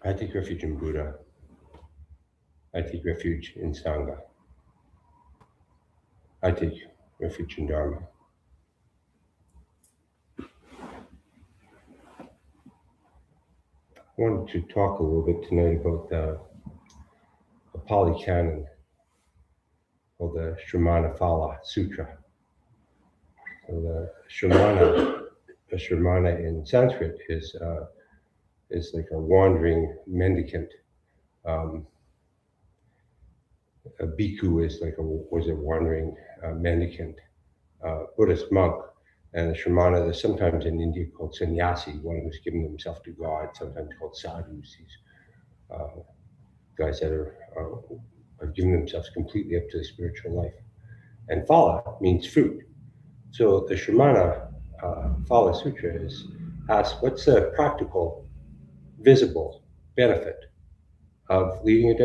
I take refuge in Buddha. I take refuge in Sangha. I take refuge in Dharma. I wanted to talk a little bit tonight about a Pali canon called the Shramanaphala Sutra. So the Shramana in Sanskrit is like a wandering mendicant. A bhikkhu was a wandering mendicant Buddhist monk, and the Shramana, there's sometimes in India called sannyasi, one who's given himself to God, sometimes called sadhus, these guys that are giving themselves completely up to the spiritual life. And phala means fruit. So the Shramana Phala Sutra asks, what's the practical, visible benefit of leading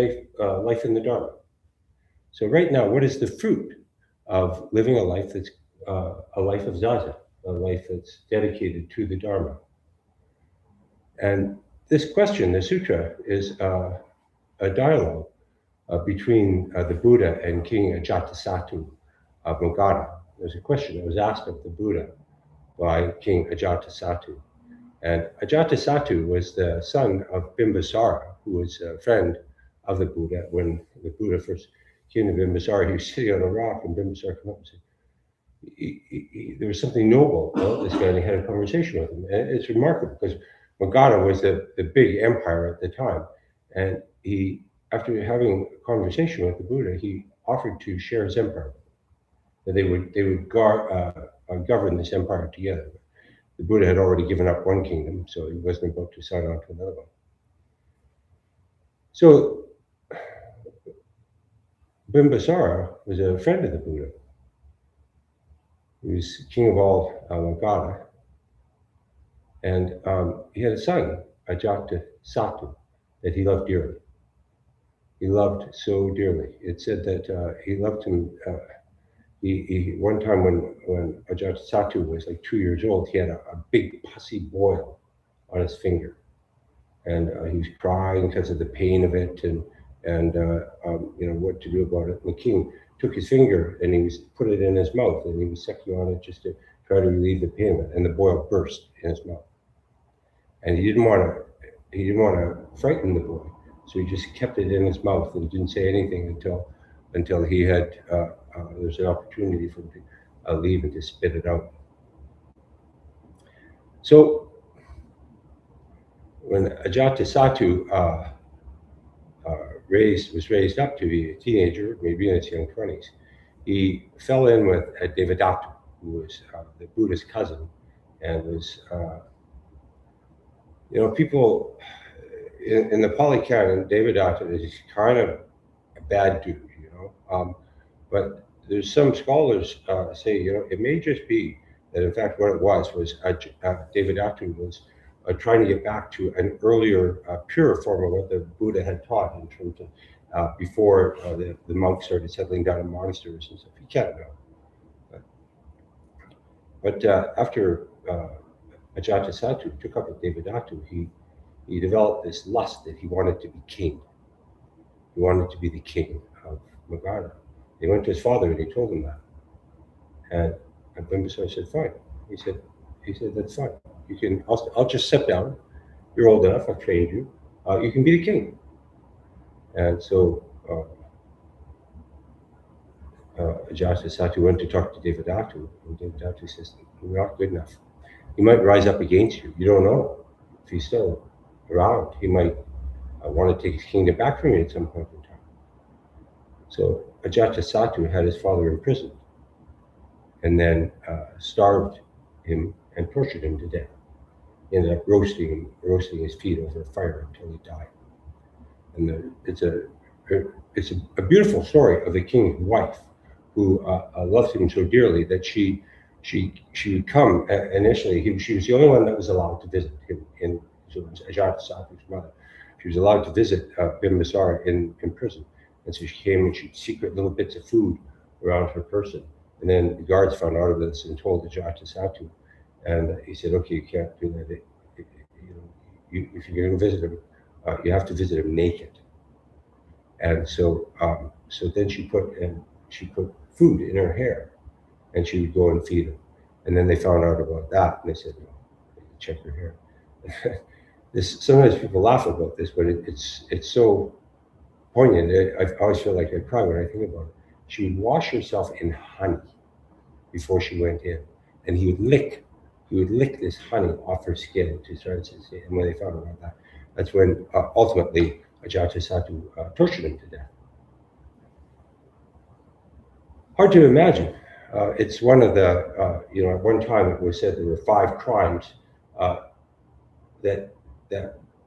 a life in the Dharma? So right now, what is the fruit of living a life that's a life of zazen, a life that's dedicated to the Dharma? And this question, the sutra, is a dialogue between the Buddha and King Ajatashatru of Magadha. There's a question that was asked of the Buddha by King Ajatashatru. And Ajatashatru was the son of Bimbisara, who was a friend of the Buddha. When the Buddha first came to Bimbisara, he was sitting on a rock, and Bimbisara came up and said, there was something noble about this guy, and he had a conversation with him. And it's remarkable because Magadha was the big empire at the time. And he, after having a conversation with the Buddha, he offered to share his empire. That they would govern this empire together. The Buddha had already given up one kingdom, so he wasn't about to sign on to another one. So Bimbisara was a friend of the Buddha. He was king of all Magadha. And he had a son, Ajatashatru, that he loved dearly. He loved so dearly. It said that he loved him. He one time when Ajatashatru was like 2 years old, he had a big pussy boil on his finger, and he was crying because of the pain of it, and what to do about it. And the king took his finger and he put it in his mouth, and he was sucking on it just to try to relieve the pain of it, and the boil burst in his mouth. And he didn't want to frighten the boy, so he just kept it in his mouth and didn't say anything until he had there's an opportunity for him to leave and to spit it out. So when Ajatashatru was raised up to be a teenager, maybe in his young 20s, he fell in with Devadatta, who was the Buddha's cousin, and was people in the Pali Canon, Devadatta is kind of a bad dude, but there's some scholars say, it may just be that in fact what it was Devadatta was trying to get back to an earlier, purer form of what the Buddha had taught in terms of before the monks started settling down in monasteries and stuff. You can't know. But after Ajatashatru took up with Devadatta, he developed this lust that he wanted to be king. He wanted to be the king of Magadha. He went to his father and he told him that. And Bimbisara said, fine. He said, that's fine. You can. I'll just step down. You're old enough. I've trained you. You can be the king. And so Ajatashatru went to talk to Devadatta, and Devadatta says, you're not good enough. He might rise up against you. You don't know if he's still around. He might want to take his kingdom back from you at some point in time. So Ajatashatru had his father imprisoned, and then starved him and tortured him to death. He ended up roasting his feet over a fire until he died. And it's a beautiful story of the king's wife, who loved him so dearly that she would come initially. She was the only one that was allowed to visit him. So it was Ajatasatru's mother. She was allowed to visit Bimbisara in prison, and so she came and she'd secret little bits of food around her person. And then the guards found out of this and told Ajatasatru, and he said, "Okay, you can't do that. If you're going to visit him, you have to visit him naked. And so, so then she put food in her hair, and she would go and feed him. And then they found out about that, and they said, "No, check your hair." Sometimes people laugh about this, but it's so poignant. I always feel like I cry when I think about it. She would wash herself in honey before she went in, and he would lick this honey off her skin to start to see. And when they found out about that, that's when ultimately Ajatashatru tortured him to death. Hard to imagine. It's one of the, at one time it was said there were 5 crimes that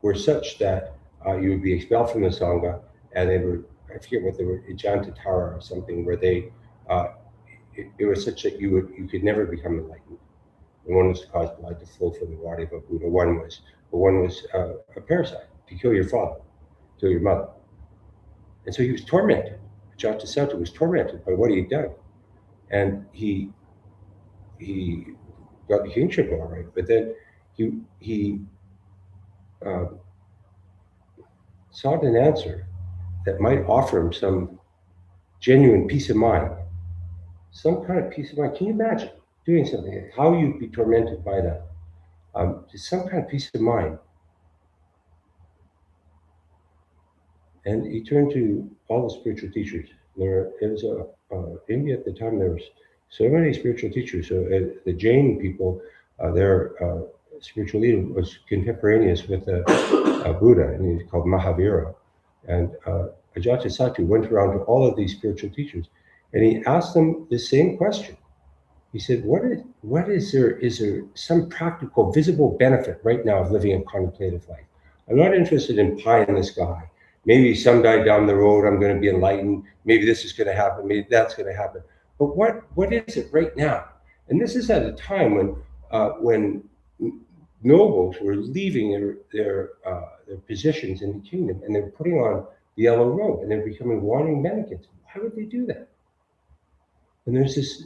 were such that you would be expelled from the Sangha, and they were, I forget what they were, Ajatashatru or something, where they, it was such that you could never become enlightened. And one was to cause blood to flow from the body of a Buddha. One was a parasite, to kill your father, kill your mother. And so he was tormented. Ajatashatru was tormented by what he had done. And he got the kingship all right, but then he sought an answer that might offer him some genuine peace of mind. Some kind of peace of mind. Can you imagine doing something? How you'd be tormented by that? Just some kind of peace of mind. And he turned to all the spiritual teachers. India at the time, there was so many spiritual teachers. So the Jain people, their spiritual leader was contemporaneous with Buddha, and he's called Mahavira. And Ajatashatru went around to all of these spiritual teachers, and he asked them the same question. He said, is there some practical, visible benefit right now of living a contemplative life? I'm not interested in pie in the sky. Maybe someday down the road, I'm going to be enlightened. Maybe this is going to happen. Maybe that's going to happen. But what is it right now? And this is at a time when nobles were leaving their positions in the kingdom, and they're putting on the yellow robe, and they're becoming wandering mendicants. Why would they do that? And there's this.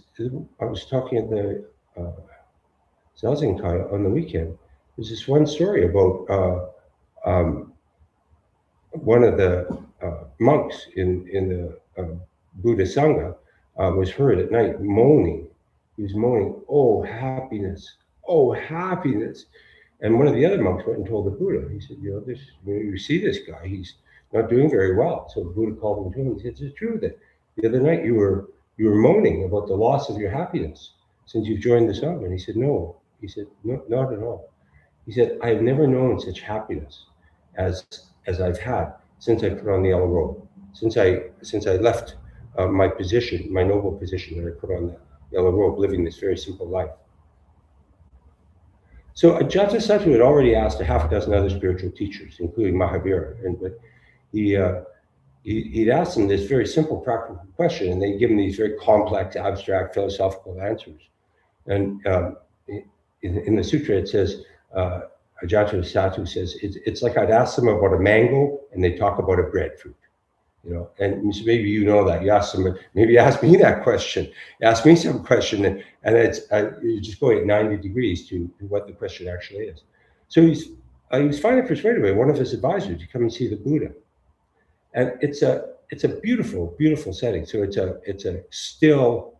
I was talking at the Zazenkai on the weekend. There's this one story about one of the monks in the Buddha Sangha was heard at night moaning. He was moaning, "Oh, happiness! Oh, happiness!" And one of the other monks went and told the Buddha. He said, you see this guy, he's not doing very well. So the Buddha called him to him. He said, "Is it true that the other night you were moaning about the loss of your happiness since you've joined the Sangha?" And he said, "No." He said, "No, not at all." He said, "I've never known such happiness as I've had since I put on the yellow robe, since I left my position, my noble position, and I put on the yellow robe, living this very simple life." So Ajatashatru had already asked a half a dozen other spiritual teachers, including Mahavira, but he'd asked them this very simple, practical question, and they'd give him these very complex, abstract, philosophical answers. And in the sutra, it says, Ajatashatru says, it's like I'd ask them about a mango, and they talk about a breadfruit. And so maybe you know that. You ask them, maybe ask me that question. Ask me some question, and it's you're just going at 90 degrees to what the question actually is. So he was finally persuaded by one of his advisors to come and see the Buddha. And it's a beautiful, beautiful setting. So it's a still,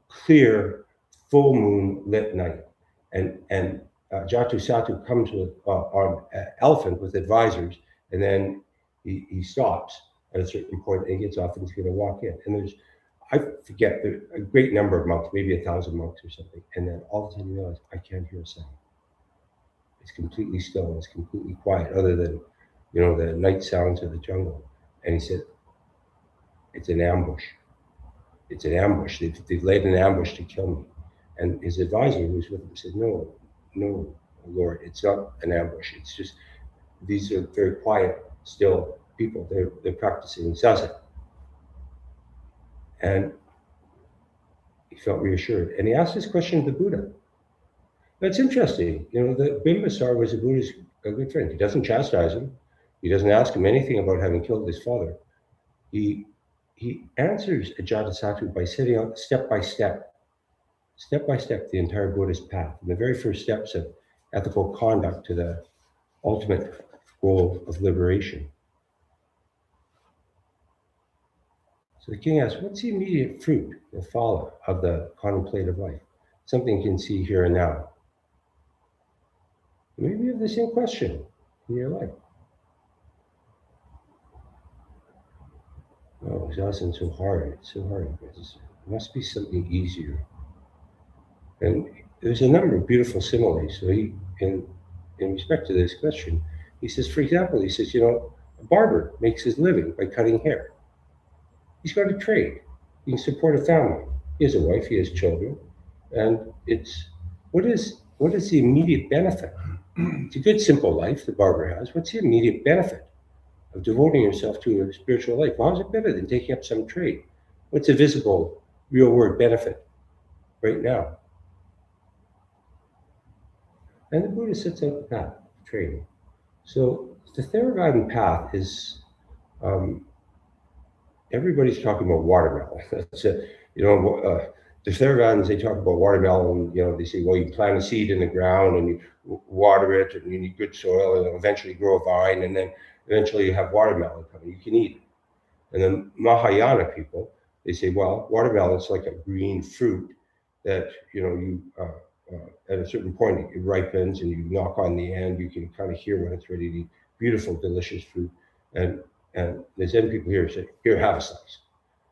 clear, full moon lit night, and Ajatashatru comes on an elephant with advisors, and then he stops at a certain point and he gets off and he's going to walk in. And there's, I forget, a great number of monks, maybe 1,000 monks or something. And then all of a sudden you realize, I can't hear a sound. It's completely still. It's completely quiet, other than, the night sounds of the jungle. And he said, it's an ambush. It's an ambush. They've laid an ambush to kill me. And his advisor, who was with him, said, no, Lord, it's not an ambush. It's just, these are very quiet, still people. They're practicing zazen. And he felt reassured. And he asked this question to the Buddha. That's interesting. The Bimbisara was the Buddha's a good friend. He doesn't chastise him. He doesn't ask him anything about having killed his father. He answers Ajatashatru by setting out step by step, the entire Buddhist path. And the very first steps of ethical conduct to the ultimate goal of liberation. So the king asks, what's the immediate fruit that follow of the contemplative life? Something you can see here and now. Maybe you have the same question in your life. Oh, exhausting, so hard. It's so hard. There must be something easier. And there's a number of beautiful similes. So in respect to this question, he says, for example, he says, a barber makes his living by cutting hair. He's got a trade. He can support a family. He has a wife, he has children. And what is the immediate benefit? It's a good, simple life the barber has. What's the immediate benefit of devoting yourself to a spiritual life? Well, how's it better than taking up some trade? What's a visible, real world benefit right now? And the Buddha sets out the path of training. So the Theravada path is, everybody's talking about watermelon. The Theravadins, they talk about watermelon, they say, well, you plant a seed in the ground and you water it and you need good soil and it'll eventually grow a vine and then eventually you have watermelon coming, you can eat it. And then Mahayana people, they say, well, watermelon's like a green fruit that, at a certain point it ripens and you knock on the end, you can kind of hear when it's ready to eat. Beautiful, delicious fruit. And the Zen people here say, here, have a slice.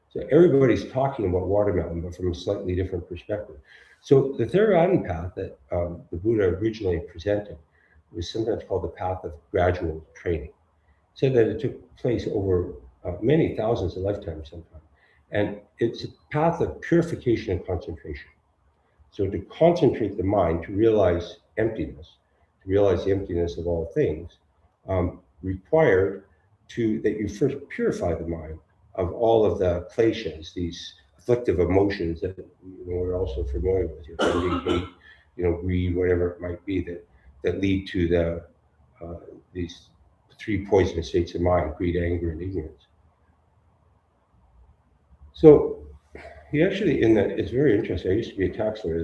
So everybody's talking about watermelon, but from a slightly different perspective. So the Theravada path that the Buddha originally presented was sometimes called the path of gradual training. It said that it took place over many thousands of lifetimes sometimes. And it's a path of purification and concentration. So to concentrate the mind, to realize emptiness, to realize the emptiness of all things, required that you first purify the mind of all of the kleshas, these afflictive emotions that we're also familiar with, envy, hate, greed, whatever it might be, that lead to these three poisonous states of mind: greed, anger, and ignorance. So he actually, it's very interesting. I used to be a tax lawyer.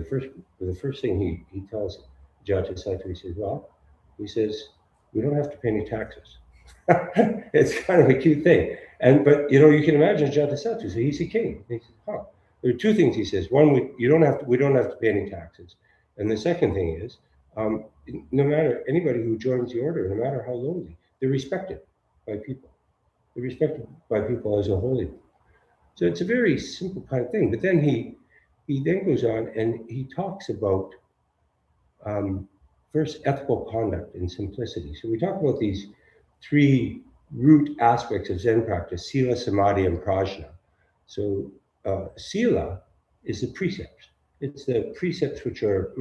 The first thing he tells Ajatashatru, he says, we don't have to pay any taxes. It's kind of a cute thing. But you can imagine Ajatashatru. So he's a king. He says, there are two things he says. One, we don't have to pay any taxes. And the second thing is, no matter anybody who joins the order, no matter how lowly, they're respected by people. They're respected by people as a holy. So it's a very simple kind of thing. But then he then goes on and he talks about first ethical conduct and simplicity. So we talk about these three root aspects of Zen practice: sila, samadhi, and prajna. So sila is the precepts. It's the precepts which are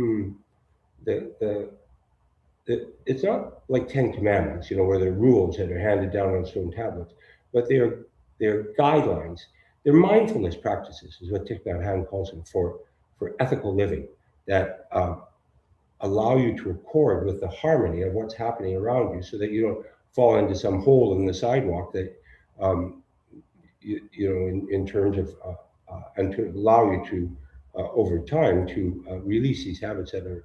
it's not like 10 Commandments, where they're rules that are handed down on stone tablets, but they're guidelines. They're mindfulness practices, is what Thich Nhat Hanh calls them, for ethical living, that allow you to accord with the harmony of what's happening around you, so that you don't fall into some hole in the sidewalk that, in terms of, and to allow you to, over time, to release these habits that are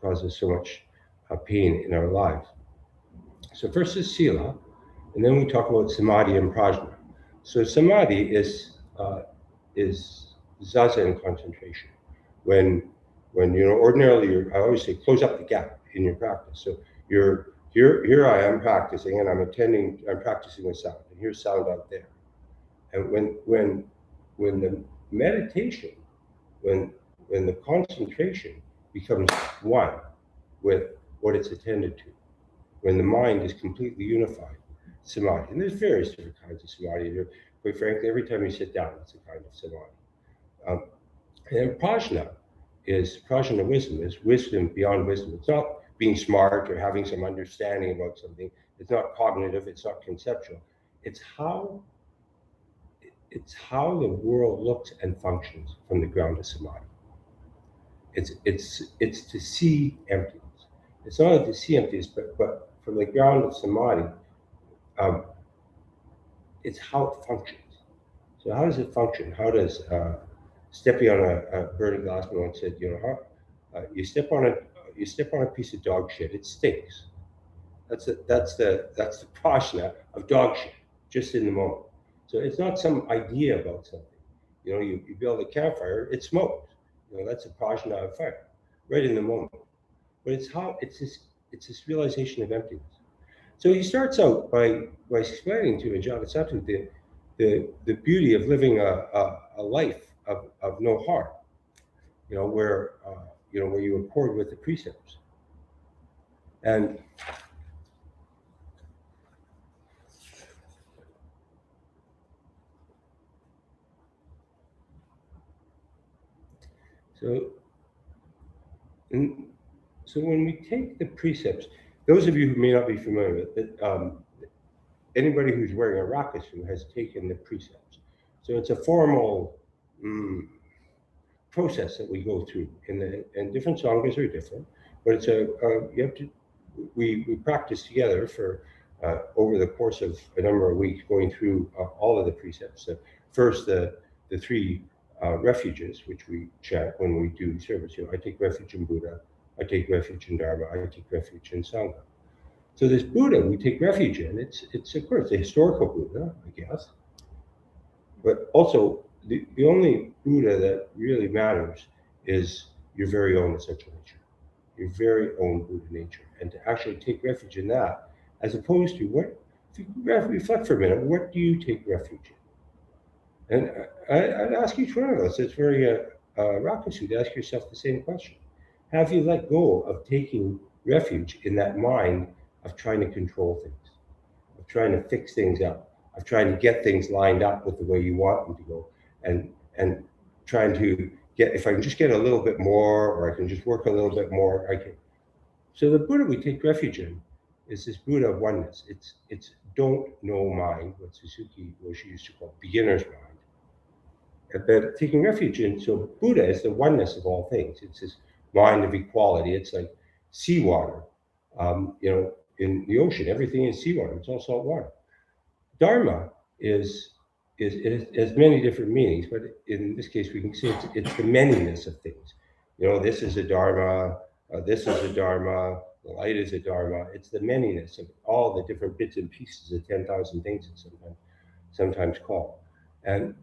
cause us so much pain in our lives. So first is sila, and then we talk about samadhi and prajna. So samadhi is zazen concentration. When ordinarily, I always say, close up the gap in your practice. So you're here I am practicing, and I'm practicing with sound, and here's sound out there. And when the meditation, when the concentration becomes one with what it's attended to, when the mind is completely unified, samadhi. And there's various different kinds of samadhi. Quite frankly, every time you sit down, it's a kind of samadhi. And prajna wisdom, is wisdom beyond wisdom. It's not being smart or having some understanding about something. It's not cognitive, it's not conceptual. It's how the world looks and functions from the ground of samadhi. It's to see emptiness. It's not to see emptiness, but from the ground of samadhi, it's how it functions. So how does it function? How does stepping on a burning glass? No one said, you step on a piece of dog shit, it stinks. That's the prajna of dog shit, just in the moment. So it's not some idea about something. You build a campfire, it smokes. That's a prajna of fire, right in the moment. But it's this realization of emptiness. So he starts out by explaining to Ajatashatru the beauty of living a life of no harm, where you accord with the precepts. And so, and so when we take the precepts, those of you who may not be familiar with it, anybody who's wearing a rakasu has taken the precepts. So it's a formal process that we go through, and different sanghas are different, but it's we practice together for over the course of a number of weeks, going through all of the precepts. First, the three refuges, which we chant when we do service. I take refuge in Buddha, I take refuge in Dharma, I take refuge in Sangha. So this Buddha we take refuge in, it's of course the historical Buddha, I guess, but also the only Buddha that really matters is your very own essential nature, your very own Buddha nature, and to actually take refuge in that, as opposed to if you reflect for a minute, what do you take refuge in? And I'd ask each one of us, it's very rakasu to ask yourself the same question. Have you let go of taking refuge in that mind of trying to control things, of trying to fix things up, of trying to get things lined up with the way you want them to go, and trying to get, if I can just get a little bit more, or I can just work a little bit more, I can. So the Buddha we take refuge in is this Buddha of oneness. It's don't know mind, what Suzuki Roshi used to call beginner's mind. But taking refuge in, so Buddha is the oneness of all things. It's this mind of equality. It's like seawater. In the ocean, everything is seawater. It's all salt water. Dharma is it has many different meanings, but in this case, we can say it's the manyness of things. This is a Dharma. This is a Dharma. The light is a Dharma. It's the manyness of all the different bits and pieces of 10,000 things it's sometimes called. And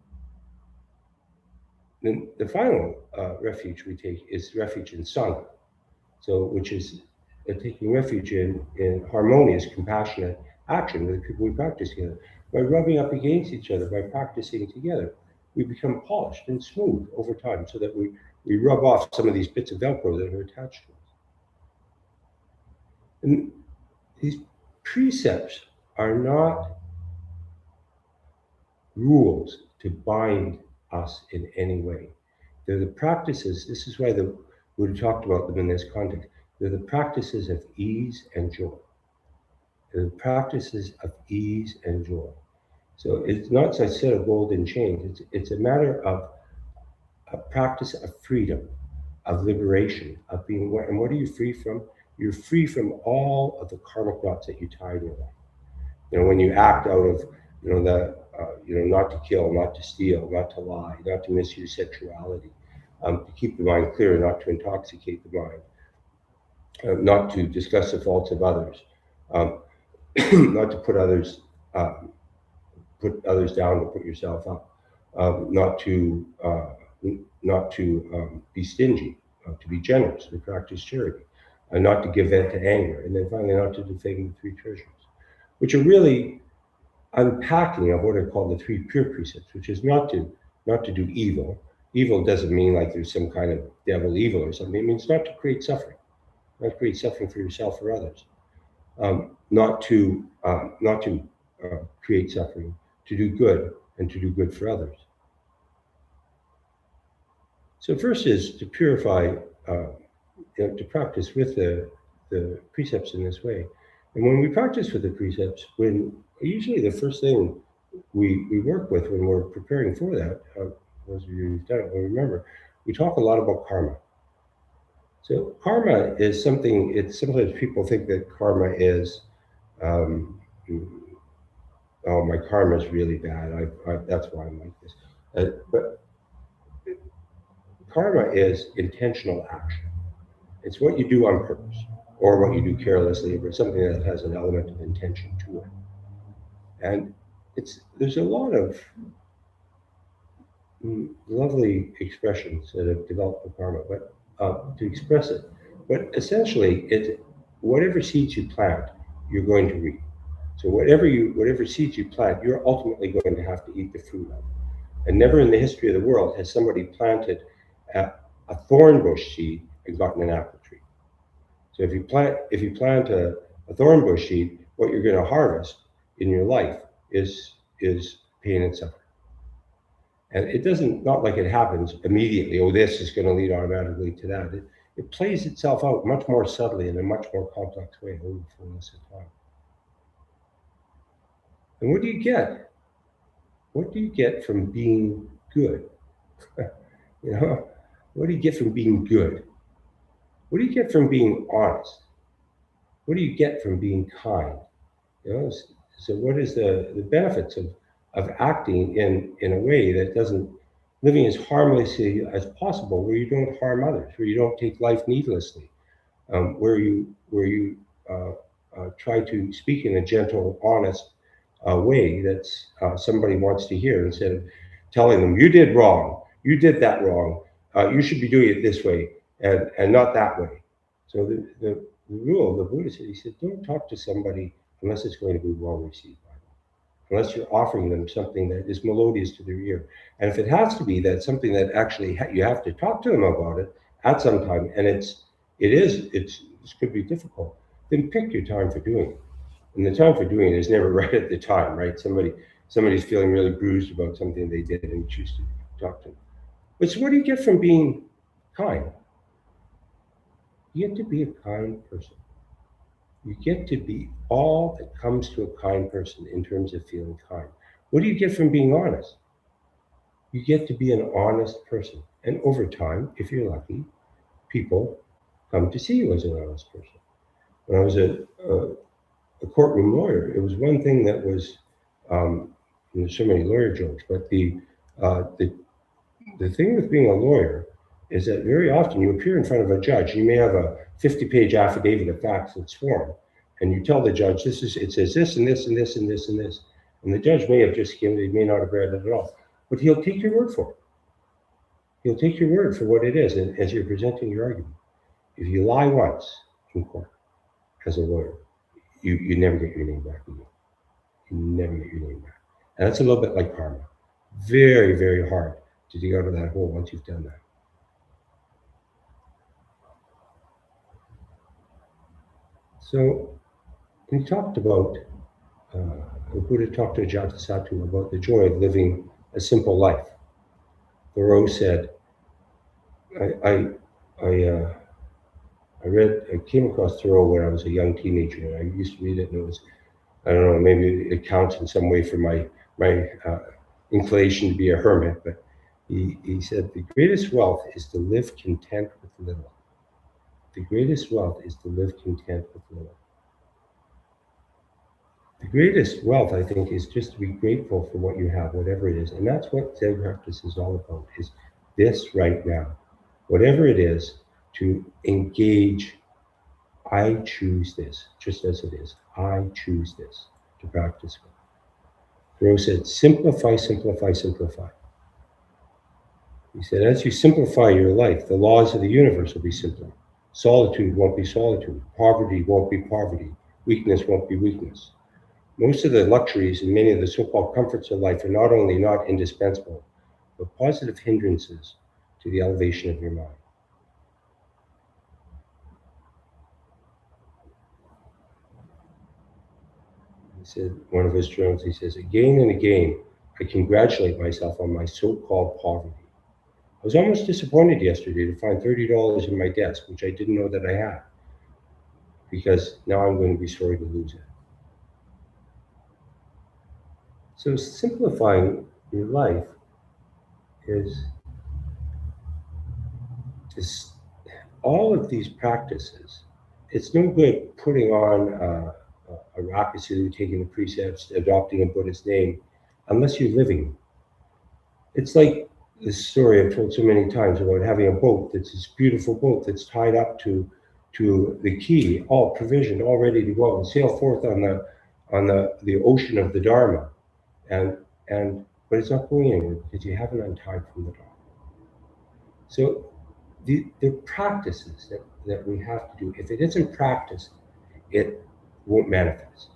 then the final refuge we take is refuge in Sangha, which is taking refuge in harmonious, compassionate action with the people we practice together. By rubbing up against each other, by practicing together, we become polished and smooth over time, so that we rub off some of these bits of Velcro that are attached to us. And these precepts are not rules to bind us in any way. They're the practices. This is why the Buddha talked about them in this context. They're the practices of ease and joy. They're the practices of ease and joy. So it's not a set of golden chains. It's a matter of a practice of freedom, of liberation, of being. And what are you free from? You're free from all of the karmic knots that you tie in your life. When you act out of, not to kill, not to steal, not to lie, not to misuse sexuality, to keep the mind clear, not to intoxicate the mind, not to discuss the faults of others, not to put others down, to put yourself up, not to be stingy, to be generous, to practice charity, not to give vent to anger, and then finally not to defame the three treasures, which are really unpacking of what are called the three pure precepts, which is not to do evil. Evil doesn't mean like there's some kind of devil evil or something. It means not to create suffering, not to create suffering for yourself or others, not to create suffering, to do good, and to do good for others. So first is to purify, to practice with the precepts in this way. And when we practice with the precepts, usually the first thing we work with when we're preparing for that, those of you who've done it will remember, we talk a lot about karma. So karma is something, sometimes people think that karma is, oh, my karma is really bad. That's why I'm like this. But karma is intentional action. It's what you do on purpose. or what you do carelessly, but something that has an element of intention to it. And there's a lot of lovely expressions that have developed with karma, but to express it. But essentially, whatever seeds you plant, you're going to reap. So whatever seeds you plant, you're ultimately going to have to eat the fruit of. And never in the history of the world has somebody planted a thorn bush seed and gotten an apple tree. So if you plant a thorn bush seed, what you're going to harvest in your life is pain and suffering. And it doesn't, not like it happens immediately, oh, this is going to lead automatically to that. It plays itself out much more subtly in a much more complex way over the fullness of time. And what do you get? What do you get from being good? What do you get from being good? What do you get from being honest? What do you get from being kind? So what is the benefits of acting in a way that doesn't, living as harmlessly as possible, where you don't harm others, where you don't take life needlessly, where you try to speak in a gentle, honest way that somebody wants to hear, instead of telling them, you did wrong, you did that wrong, you should be doing it this way and not that way. So the rule of the Buddha said, he said, don't talk to somebody unless it's going to be well received by them, unless you're offering them something that is melodious to their ear. And if it has to be that something that actually you have to talk to them about it at some time, and this could be difficult, then pick your time for doing it. And the time for doing it is never right at the time, right? Somebody's feeling really bruised about something they did and you choose to talk to them. But so what do you get from being kind? You get to be a kind person. You get to be all that comes to a kind person in terms of feeling kind. What do you get from being honest? You get to be an honest person. And over time, if you're lucky, people come to see you as an honest person. When I was a courtroom lawyer, it was one thing that was, there's so many lawyer jokes, but the thing with being a lawyer is that very often you appear in front of a judge. You may have a 50-page affidavit of facts that's sworn, and you tell the judge, it says this and this and this and this and this. And the judge may have just skimmed it, he may not have read it at all. But he'll take your word for it. He'll take your word for what it is as you're presenting your argument. If you lie once in court as a lawyer, you never get your name back again. You never get your name back. And that's a little bit like karma. Very, very hard to dig out of that hole once you've done that. So we talked about, the Buddha talked to Ajatashatru about the joy of living a simple life. Thoreau said, I came across Thoreau when I was a young teenager, and I used to read it, and it was, I don't know, maybe it counts in some way for my inclination to be a hermit, but he said, the greatest wealth is to live content with little. The greatest wealth is to live content with little. The greatest wealth, I think, is just to be grateful for what you have, whatever it is. And that's what Zen practice is all about, is this right now. Whatever it is, to engage, I choose this, just as it is. I choose this to practice with. Thoreau said, simplify, simplify, simplify. He said, as you simplify your life, the laws of the universe will be simpler. Solitude won't be solitude. Poverty won't be poverty. Weakness won't be weakness. Most of the luxuries and many of the so-called comforts of life are not only not indispensable, but positive hindrances to the elevation of your mind. He said, one of his journals, he says, again and again, I congratulate myself on my so-called poverty. I was almost disappointed yesterday to find $30 in my desk, which I didn't know that I had, because now I'm going to be sorry to lose it. So simplifying your life is all of these practices. It's no good putting on a rocket suit, taking the precepts, adopting a Buddhist name, unless you're living. It's like this story I've told so many times about having a boat that's this beautiful boat that's tied up to to the quay, all provisioned, all ready to go, and sail forth on the ocean of the Dharma, and but it's not going anywhere because you haven't untied from the Dharma. So the practices that we have to do, if it isn't practiced, it won't manifest.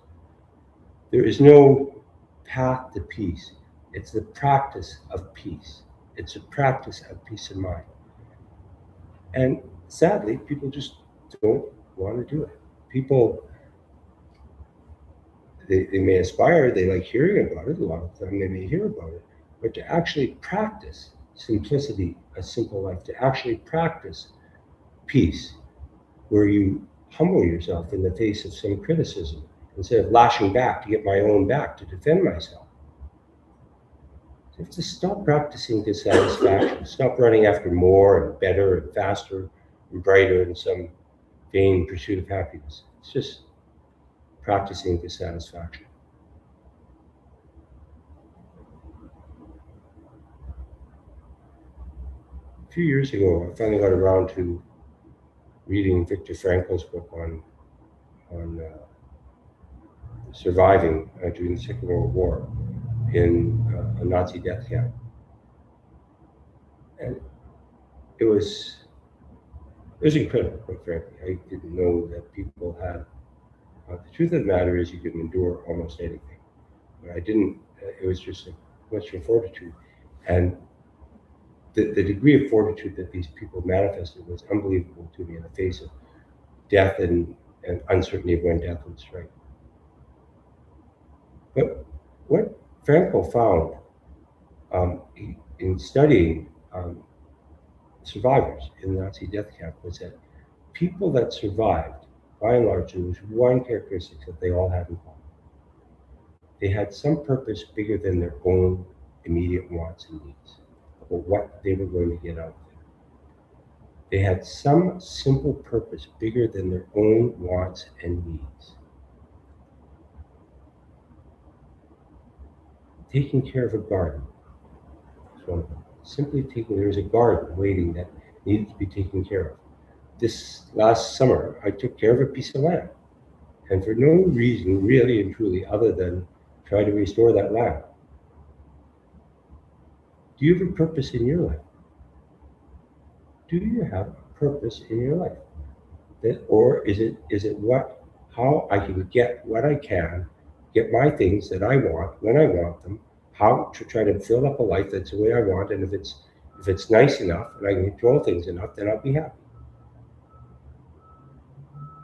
There is no path to peace. It's the practice of peace. It's a practice of peace of mind. And sadly, people just don't want to do it. People, they may aspire, they like hearing about it, a lot of them they may hear about it, but to actually practice simplicity, a simple life, to actually practice peace, where you humble yourself in the face of some criticism, instead of lashing back to get my own back, to defend myself. You have to stop practicing dissatisfaction, stop running after more and better and faster and brighter in some vain pursuit of happiness. It's just practicing dissatisfaction. A few years ago, I finally got around to reading Viktor Frankl's book on surviving during the Second World War in a Nazi death camp. And it was incredible, quite frankly. I didn't know that people had. The truth of the matter is, you can endure almost anything. But I didn't. It was just a question of fortitude, and the degree of fortitude that these people manifested was unbelievable to me in the face of death and uncertainty of when death would strike. But what Frankl found in studying survivors in the Nazi death camp was that people that survived, by and large, there was one characteristic that they all had in common. They had some purpose bigger than their own immediate wants and needs, about what they were going to get out of it. They had some simple purpose bigger than their own wants and needs. Taking care of a garden. So simply there was a garden waiting that needed to be taken care of. This last summer, I took care of a piece of land, and for no reason, really and truly, other than try to restore that land. Do you have a purpose in your life? Do you have a purpose in your life? Or is it how I can get what I can, get my things that I want when I want them, how to try to fill up a life that's the way I want, and if it's nice enough and I can control things enough, then I'll be happy.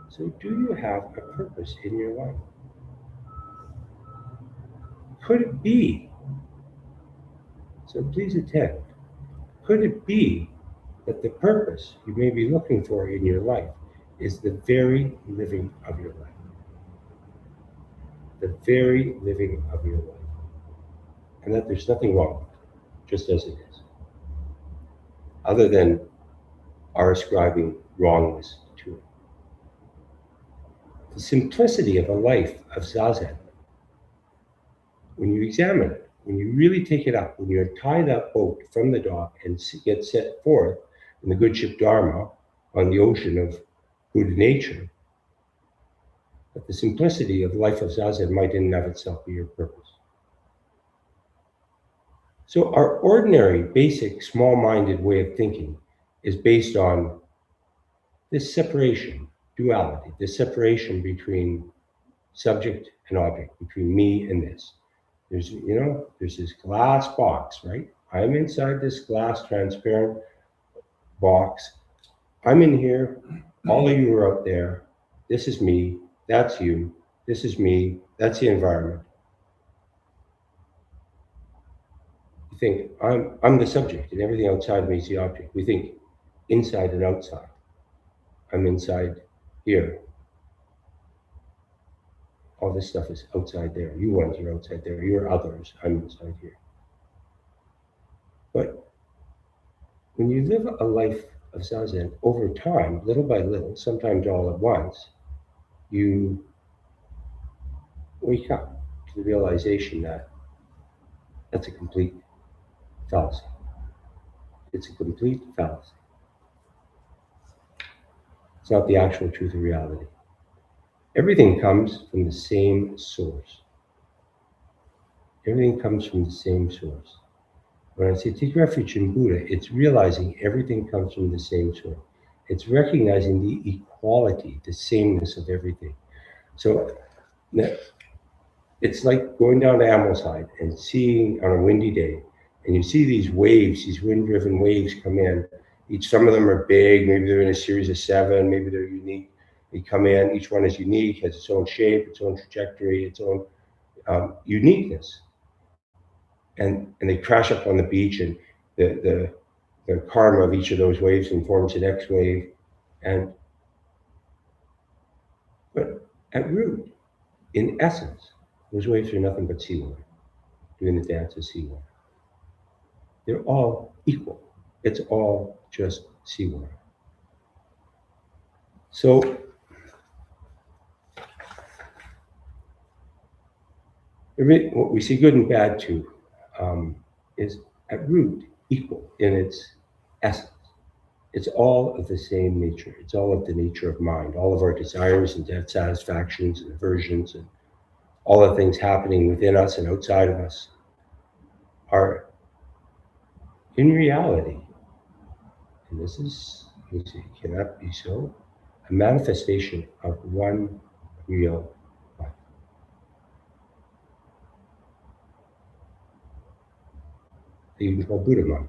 So do you have a purpose in your life? Could it be, so please attend, could it be that the purpose you may be looking for in your life is the very living of your life? The very living of your life. And that there's nothing wrong with it, just as it is. Other than our ascribing wrongness to it. The simplicity of a life of Zazen, when you examine it, when you really take it up, when you untie that boat from the dock and get set forth in the good ship Dharma on the ocean of Buddha nature, that the simplicity of the life of Zazen might in and of itself be your purpose. So our ordinary, basic, small-minded way of thinking is based on this separation, duality, this separation between subject and object, between me and this. There's this glass box, right? I'm inside this glass transparent box. I'm in here. All of you are out there. This is me. That's you. This is me. That's the environment. You think I'm the subject and everything outside me is the object. We think inside and outside. I'm inside here. All this stuff is outside there. You ones are outside there. You're others. I'm inside here. But when you live a life of Zazen over time, little by little, sometimes all at once, you wake up to the realization that that's a complete fallacy. It's a complete fallacy. It's not the actual truth of reality. Everything comes from the same source. Everything comes from the same source. When I say take refuge in Buddha, it's realizing everything comes from the same source. It's recognizing the equality, the sameness of everything. So it's like going down to Ambleside and seeing on a windy day, and you see these waves, these wind-driven waves come in. Some of them are big, maybe they're in a series of 7, maybe they're unique. They come in, each one is unique, has its own shape, its own trajectory, its own uniqueness. And they crash up on the beach, and the karma of each of those waves informs the next wave. But at root, in essence, those waves are nothing but seawater, doing the dance of seawater. They're all equal. It's all just seawater. So what we see good and bad too is at root equal in its essence. It's all of the same nature. It's all of the nature of mind. All of our desires and dissatisfactions and aversions and all the things happening within us and outside of us are in reality, and this is, cannot be so, a manifestation of one real life. They even call Buddha mind.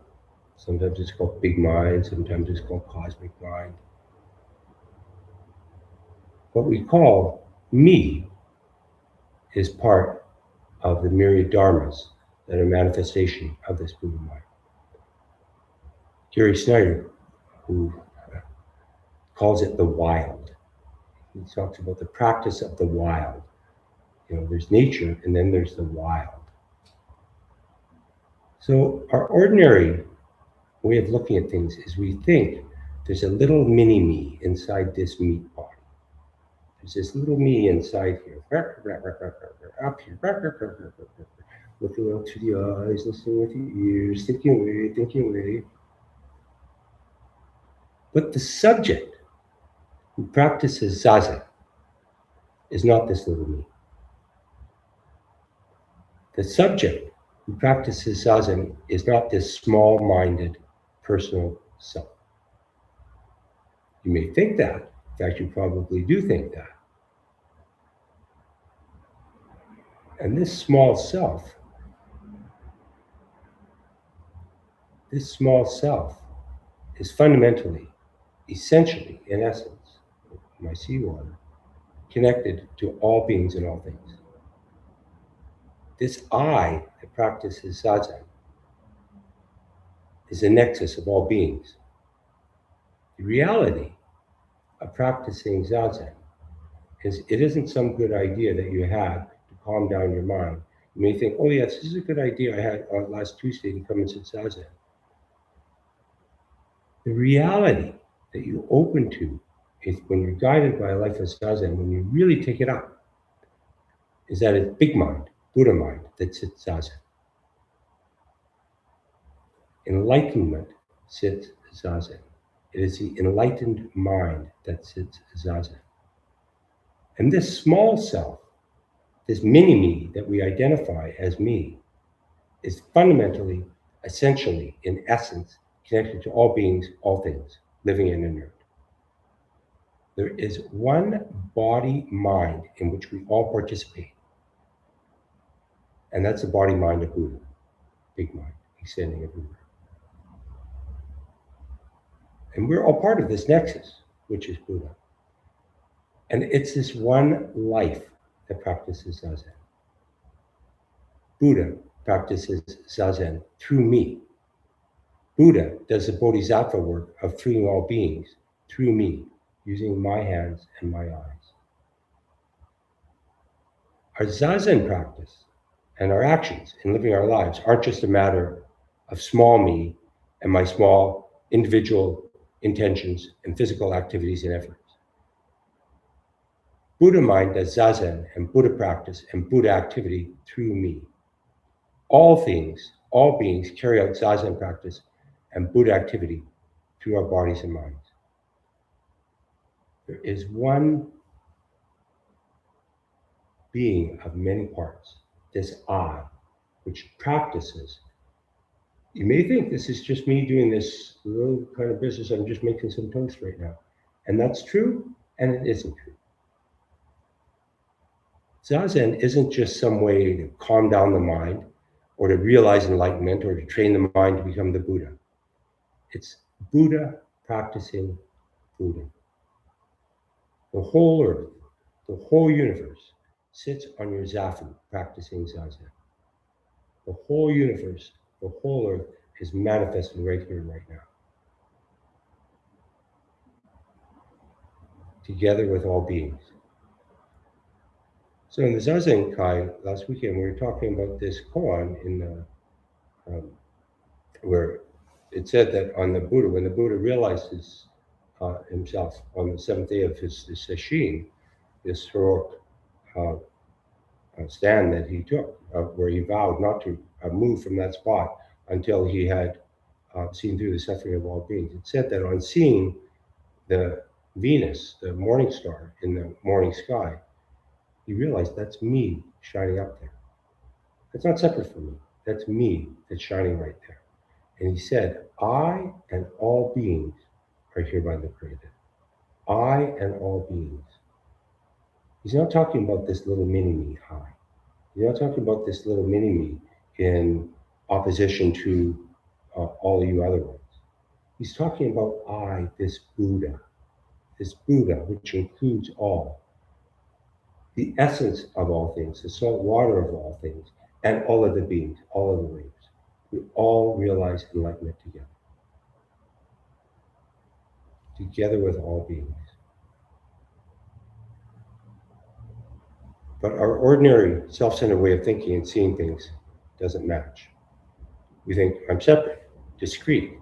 Sometimes it's called big mind, sometimes it's called cosmic mind. What we call me is part of the myriad dharmas that are manifestation of this Buddha mind. Gary Snyder, who calls it the wild, he talks about the practice of the wild. There's nature and then there's the wild. So our ordinary way of looking at things is we think there's a little mini me inside this meat body. There's this little me inside here, up here, looking out through the eyes, listening with the ears, thinking away. But the subject who practices zazen is not this little me. The subject who practices zazen is not this small-minded personal self. You may think that. In fact, you probably do think that. And this small self is fundamentally, essentially, in essence, my seawater, connected to all beings and all things. This I that practices zazen is a nexus of all beings. The reality of practicing zazen is it isn't some good idea that you had to calm down your mind. You may think, oh yes, this is a good idea I had on last Tuesday to come and sit zazen. The reality that you open to is when you're guided by a life of zazen, when you really take it up, is that it's big mind, Buddha mind, that sits zazen. Enlightenment sits zazen. It is the enlightened mind that sits zazen. And this small self, this mini-me that we identify as me, is fundamentally, essentially, in essence, connected to all beings, all things, living and inert. There is one body-mind in which we all participate. And that's the body-mind of Buddha, big mind, extending of Buddha. And we're all part of this nexus, which is Buddha. And it's this one life that practices zazen. Buddha practices zazen through me. Buddha does the bodhisattva work of freeing all beings through me, using my hands and my eyes. Our zazen practice and our actions in living our lives aren't just a matter of small me and my small individual intentions and physical activities and efforts. Buddha mind does zazen and Buddha practice and Buddha activity through me. All things, all beings carry out zazen practice and Buddha activity through our bodies and minds. There is one being of many parts, this I, which practices. You may think this is just me doing this little kind of business, I'm just making some toast right now. And that's true, and it isn't true. Zazen isn't just some way to calm down the mind or to realize enlightenment or to train the mind to become the Buddha. It's Buddha practicing Buddha. The whole earth, the whole universe sits on your zafu practicing Zazen. The whole universe, the whole earth is manifesting right here, right now. Together with all beings. So in the Zazen Kai last weekend, we were talking about this koan in where it said that on the Buddha, when the Buddha realized himself on the seventh day of his sesshin, this heroic stand that he took, where he vowed not to move from that spot until he had seen through the suffering of all beings. It said that on seeing the Venus, the morning star in the morning sky, he realized that's me shining up there. That's not separate from me. That's me that's shining right there. And he said, I and all beings are hereby liberated. I and all beings. He's not talking about this little mini me, I. He's not talking about this little mini me in opposition to all you other ones. He's talking about I, this Buddha, which includes all, the essence of all things, the salt water of all things, and all of the beings, all of the waves. We all realize enlightenment together with all beings. But our ordinary self-centered way of thinking and seeing things doesn't match. We think, I'm separate, discrete.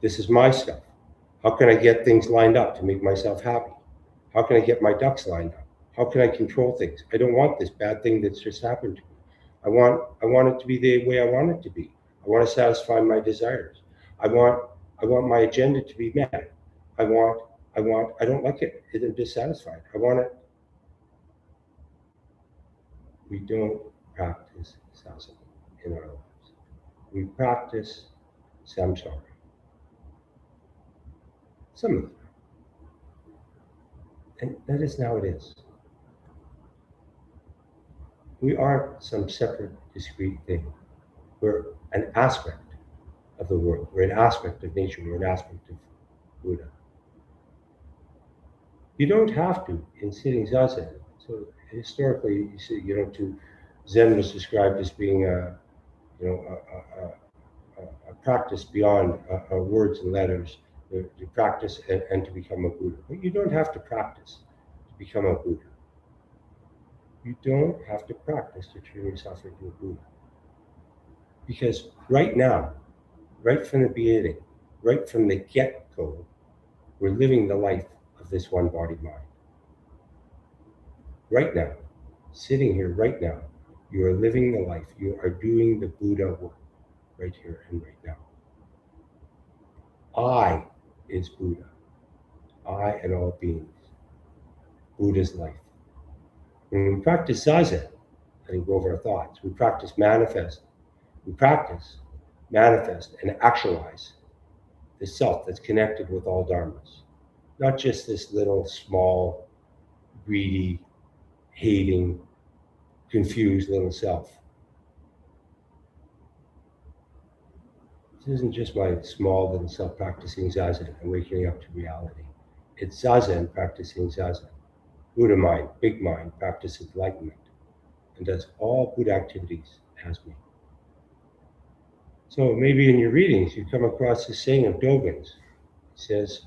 This is my stuff. How can I get things lined up to make myself happy? How can I get my ducks lined up? How can I control things? I don't want this bad thing that's just happened to me. I want it to be the way I want it to be. I want to satisfy my desires. I want my agenda to be met. I don't like it. I'm dissatisfied. I want it. We don't practice satsang in our lives. We practice samsara. Some of them. And that is how it is. We aren't some separate, discrete thing. We're an aspect of the world. We're an aspect of nature. We're an aspect of Buddha. You don't have to in sitting zazen. So historically, you see, to Zen was described as being a practice beyond words and letters, to practice and to become a Buddha. But you don't have to practice to become a Buddha. You don't have to practice to turn yourself into a Buddha. Because right now, right from the beginning, right from the get-go, we're living the life of this one-bodied mind. Right now, sitting here right now, you are living the life. You are doing the Buddha work right here and right now. I is Buddha. I and all beings. Buddha's life. When we practice zazen, I think over our thoughts, we practice manifest. We practice, manifest, and actualize the self that's connected with all dharmas. Not just this little, small, greedy, hating, confused little self. This isn't just my small little self practicing zazen and waking up to reality. It's zazen practicing zazen. Buddha mind, big mind, practices enlightenment and does all Buddha activities as me. So maybe in your readings you come across the saying of Dogen's. It says,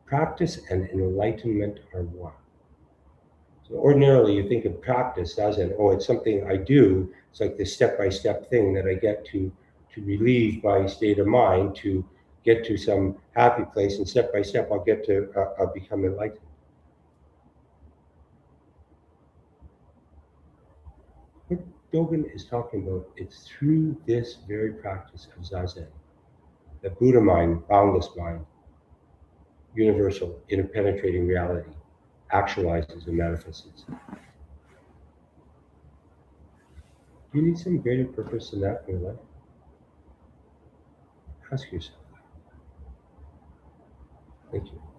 practice and enlightenment are one. So ordinarily you think of practice as it's something I do. It's like this step-by-step thing that I get to relieve my state of mind, to get to some happy place, and step by step I'll get to become enlightened. What Dogen is talking about, it's through this very practice of zazen, the Buddha mind, boundless mind, universal, interpenetrating reality, actualizes and manifests itself. Do you need some greater purpose than that in your life? Ask yourself that. Thank you.